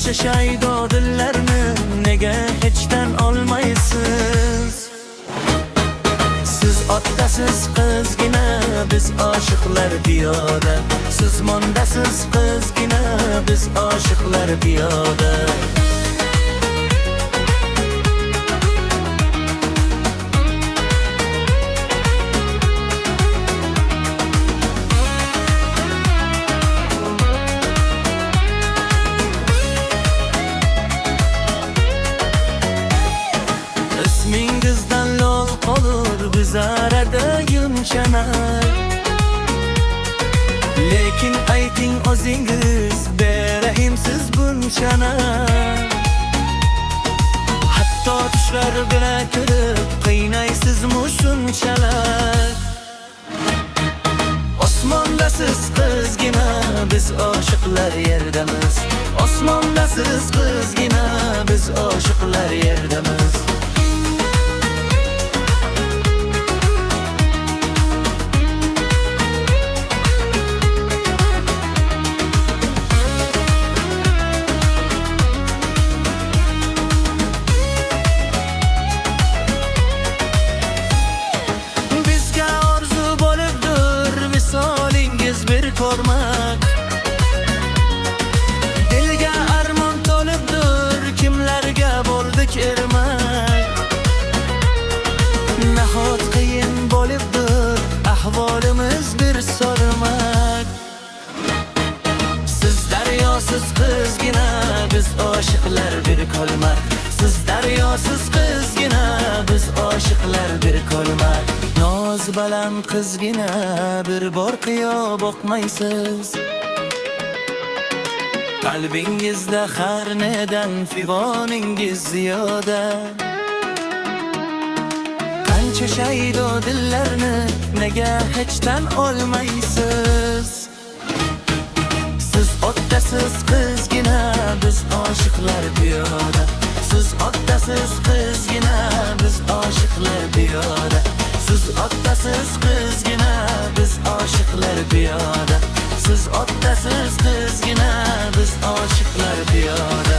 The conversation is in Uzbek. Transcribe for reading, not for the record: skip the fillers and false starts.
Qancha shaydo dillarni nega hechdan olmaysiz? Siz otdasiz qizgina, biz oshiqlar piyoda. Siz mondasiz qizgina, biz oshiqlar piyoda. Ismingizdan lol qolur biz arada yumshanar. Lekin ayting o'zingiz berahimsiz bunchanar. Hatto tushlar bila kirib qiynaysiz-mu shunchalar. Osmondasiz qizgina, biz oshiqlar yerdamiz. Osmondasiz qizgina, biz oshiqlar yerdamiz. Ko'rmak dilga armon to'libdir, kimlarga bo'ldik ermak. Nahot qiyin bo'libdir ahvolimiz bir sormak. Siz daryosiz qizgina, biz oshiqlar bir ko'lmak. Siz daryosiz qizgina, biz oshiqlar bir ko'lmak. Noz baland qizgina, bir bor qiyo boqmaysiz. Qalbingizda har nedan figoningiz ziyoda. Qancha shaydo dillarni nega hechdan olmaysiz? Siz otdasiz qizgina, biz oshiqlar piyoda. Siz otdasiz qizgina, biz oshiqlar piyoda. Siz otdasiz qizgina, biz oshiqlar piyoda. Siz otdasiz qizgina, biz oshiqlar piyoda.